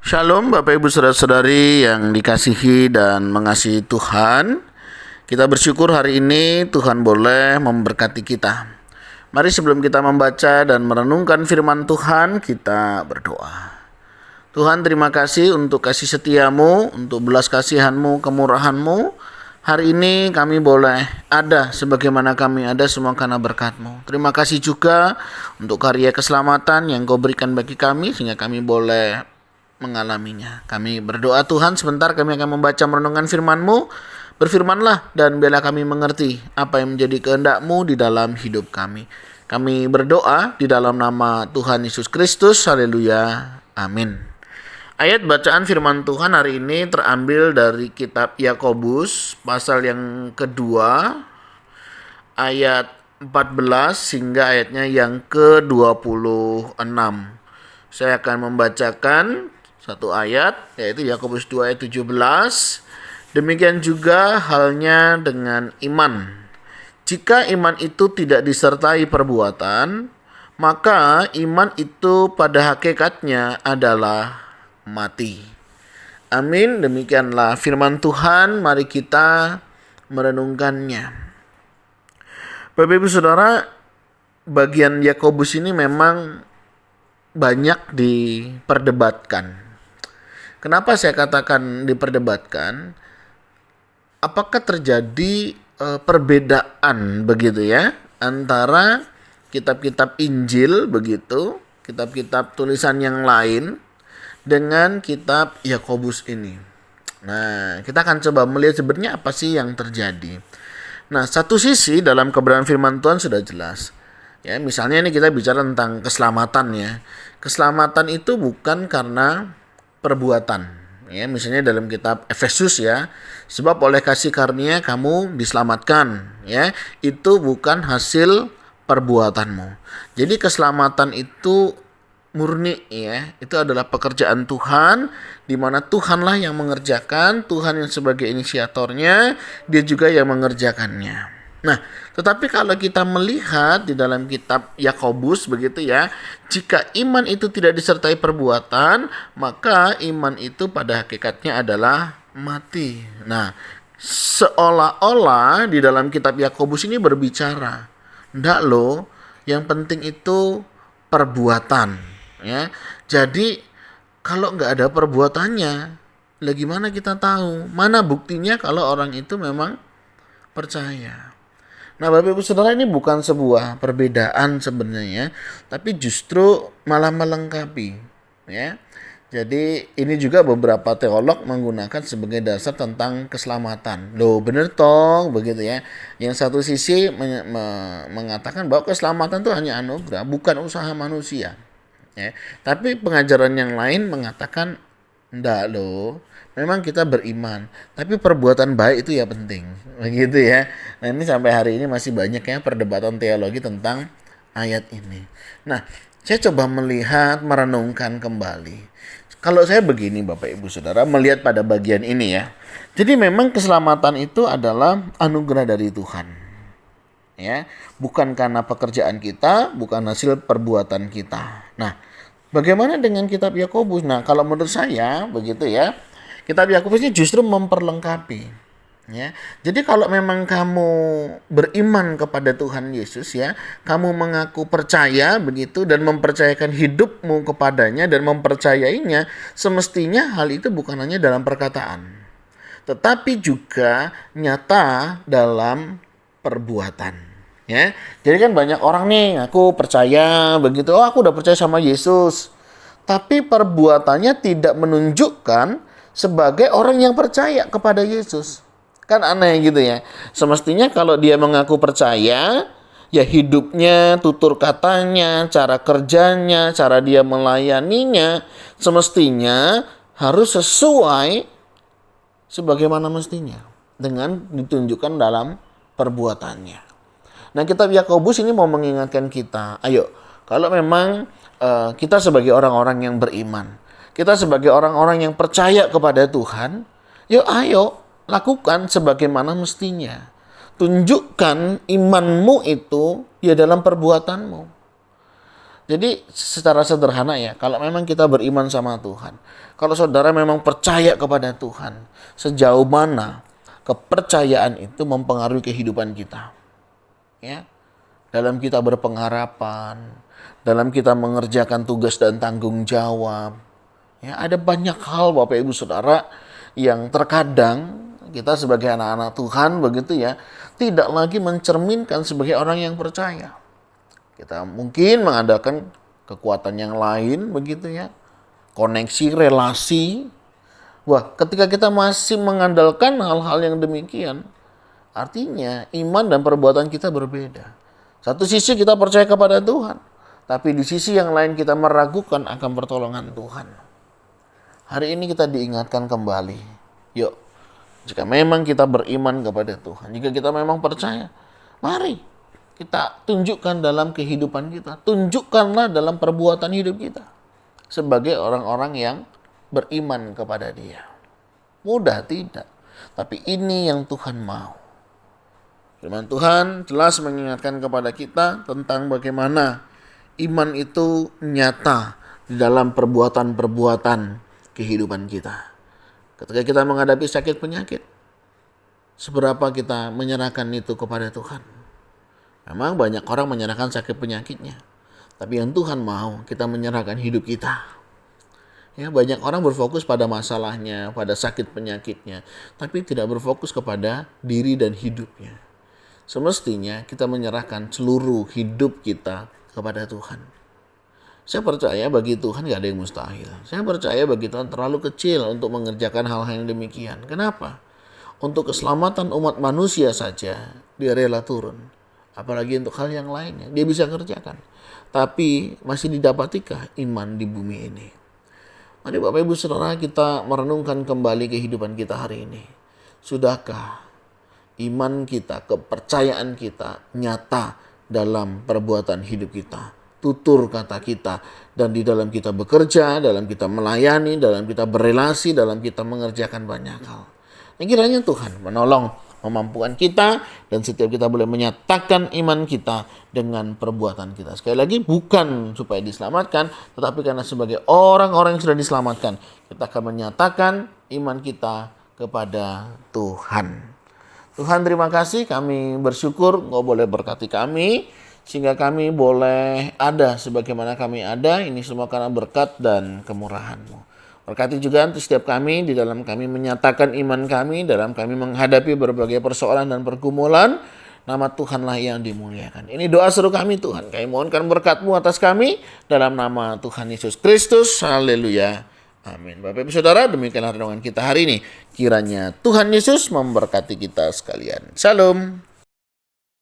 Shalom Bapak Ibu Saudara-saudari yang dikasihi dan mengasihi Tuhan. Kita bersyukur hari ini Tuhan boleh memberkati kita. Mari sebelum kita membaca dan merenungkan firman Tuhan, kita berdoa. Tuhan, terima kasih untuk kasih setiamu, untuk belas kasihanmu, kemurahanmu. Hari ini kami boleh ada sebagaimana kami ada semua karena berkat-Mu. Terima kasih juga untuk karya keselamatan yang Kau berikan bagi kami sehingga kami boleh mengalaminya. Kami berdoa Tuhan, sebentar kami akan membaca merenungkan firman-Mu. Berfirmanlah dan biarlah kami mengerti apa yang menjadi kehendak-Mu di dalam hidup kami. Kami berdoa di dalam nama Tuhan Yesus Kristus. Haleluya. Amin. Ayat bacaan firman Tuhan hari ini terambil dari kitab Yakobus pasal yang kedua ayat 14 hingga ayatnya yang ke-26. Saya akan membacakan satu ayat, yaitu Yakobus 2 ayat 17. Demikian juga halnya dengan iman. Jika iman itu tidak disertai perbuatan, maka iman itu pada hakikatnya adalah mati. Amin. Demikianlah firman Tuhan. Mari kita merenungkannya. Bapak Ibu Saudara, bagian Yakobus ini memang banyak diperdebatkan. Kenapa saya katakan diperdebatkan? Apakah terjadi perbedaan begitu ya antara kitab-kitab Injil begitu, kitab-kitab tulisan yang lain dengan kitab Yakobus ini. Nah, kita akan coba melihat sebenarnya apa sih yang terjadi. Nah, satu sisi dalam kebenaran firman Tuhan sudah jelas. Ya, misalnya ini kita bicara tentang keselamatan ya. Keselamatan itu bukan karena perbuatan. Ya, misalnya dalam kitab Efesus ya, sebab oleh kasih karunia kamu diselamatkan, ya. Itu bukan hasil perbuatanmu. Jadi keselamatan itu murni ya, itu adalah pekerjaan Tuhan, di mana Tuhanlah yang mengerjakan, Tuhan yang sebagai inisiatornya, dia juga yang mengerjakannya. Nah, tetapi kalau kita melihat di dalam kitab Yakobus begitu ya, jika iman itu tidak disertai perbuatan, maka iman itu pada hakikatnya adalah mati. Nah, seolah-olah di dalam kitab Yakobus ini berbicara, ndak loh, yang penting itu perbuatan. Ya, jadi kalau nggak ada perbuatannya, lah gimana kita tahu? Mana buktinya kalau orang itu memang percaya? Nah, Bapak Ibu Saudara, ini bukan sebuah perbedaan sebenarnya, tapi justru malah melengkapi. Ya, jadi ini juga beberapa teolog menggunakan sebagai dasar tentang keselamatan. Loh, bener toh, begitu ya. Yang satu sisi mengatakan bahwa keselamatan itu hanya anugerah, bukan usaha manusia. Ya, tapi pengajaran yang lain mengatakan enggak loh, memang kita beriman, tapi perbuatan baik itu ya penting, begitu ya. Nah, ini sampai hari ini masih banyak ya perdebatan teologi tentang ayat ini. Nah, saya coba melihat, merenungkan kembali. Kalau saya begini Bapak Ibu Saudara, melihat pada bagian ini ya. Jadi memang keselamatan itu adalah anugerah dari Tuhan. Ya, bukan karena pekerjaan kita, bukan hasil perbuatan kita. Nah, bagaimana dengan kitab Yakobus? Nah, kalau menurut saya begitu ya, kitab Yakobus ini justru memperlengkapi. Ya, jadi kalau memang kamu beriman kepada Tuhan Yesus ya, kamu mengaku percaya begitu dan mempercayakan hidupmu kepadanya dan mempercayainya, semestinya hal itu bukan hanya dalam perkataan, tetapi juga nyata dalam perbuatan. Ya, jadi kan banyak orang nih aku percaya begitu, oh aku udah percaya sama Yesus, tapi perbuatannya tidak menunjukkan sebagai orang yang percaya kepada Yesus. Kan aneh gitu ya. Semestinya kalau dia mengaku percaya, ya hidupnya, tutur katanya, cara kerjanya, cara dia melayaninya, semestinya harus sesuai sebagaimana mestinya dengan ditunjukkan dalam perbuatannya. Nah, kitab Yakobus ini mau mengingatkan kita, ayo, kalau memang kita sebagai orang-orang yang beriman, kita sebagai orang-orang yang percaya kepada Tuhan, yuk ayo lakukan sebagaimana mestinya. Tunjukkan imanmu itu ya dalam perbuatanmu. Jadi secara sederhana ya, kalau memang kita beriman sama Tuhan, kalau saudara memang percaya kepada Tuhan, sejauh mana kepercayaan itu mempengaruhi kehidupan kita. Ya, dalam kita berpengharapan, dalam kita mengerjakan tugas dan tanggung jawab. Ya, ada banyak hal Bapak Ibu Saudara yang terkadang kita sebagai anak-anak Tuhan begitu ya, tidak lagi mencerminkan sebagai orang yang percaya. Kita mungkin mengandalkan kekuatan yang lain begitu ya, koneksi, relasi. Wah, ketika kita masih mengandalkan hal-hal yang demikian, artinya iman dan perbuatan kita berbeda. Satu sisi kita percaya kepada Tuhan, tapi di sisi yang lain kita meragukan akan pertolongan Tuhan. Hari ini kita diingatkan kembali. Yuk, jika memang kita beriman kepada Tuhan, jika kita memang percaya, mari kita tunjukkan dalam kehidupan kita. Tunjukkanlah dalam perbuatan hidup kita. Sebagai orang-orang yang beriman kepada Dia. Mudah tidak, tapi ini yang Tuhan mau. Firman Tuhan jelas mengingatkan kepada kita tentang bagaimana iman itu nyata di dalam perbuatan-perbuatan kehidupan kita. Ketika kita menghadapi sakit penyakit, seberapa kita menyerahkan itu kepada Tuhan. Memang banyak orang menyerahkan sakit penyakitnya, tapi yang Tuhan mau kita menyerahkan hidup kita. Ya, banyak orang berfokus pada masalahnya, pada sakit penyakitnya, tapi tidak berfokus kepada diri dan hidupnya. Semestinya kita menyerahkan seluruh hidup kita kepada Tuhan. Saya percaya bagi Tuhan gak ada yang mustahil. Saya percaya bagi Tuhan terlalu kecil untuk mengerjakan hal-hal yang demikian. Kenapa? Untuk keselamatan umat manusia saja Dia rela turun. Apalagi untuk hal yang lainnya Dia bisa kerjakan. Tapi masih didapatikah iman di bumi ini? Mari Bapak Ibu Saudara kita merenungkan kembali kehidupan kita hari ini. Sudahkah iman kita, kepercayaan kita nyata dalam perbuatan hidup kita? Tutur kata kita, dan di dalam kita bekerja, dalam kita melayani, dalam kita berelasi, dalam kita mengerjakan banyak hal. Yang kiranya Tuhan menolong, memampukan kita, dan setiap kita boleh menyatakan iman kita dengan perbuatan kita. Sekali lagi, bukan supaya diselamatkan, tetapi karena sebagai orang-orang yang sudah diselamatkan, kita akan menyatakan iman kita kepada Tuhan. Tuhan terima kasih, kami bersyukur Engkau boleh berkati kami, sehingga kami boleh ada sebagaimana kami ada. Ini semua karena berkat dan kemurahan-Mu. Berkati juga untuk setiap kami di dalam kami menyatakan iman kami, dalam kami menghadapi berbagai persoalan dan pergumulan. Nama Tuhanlah yang dimuliakan. Ini doa seru kami Tuhan. Kami mohonkan berkat-Mu atas kami dalam nama Tuhan Yesus Kristus. Haleluya. Amin. Bapak Ibu Saudara, demikianlah renungan kita hari ini. Kiranya Tuhan Yesus memberkati kita sekalian. Shalom.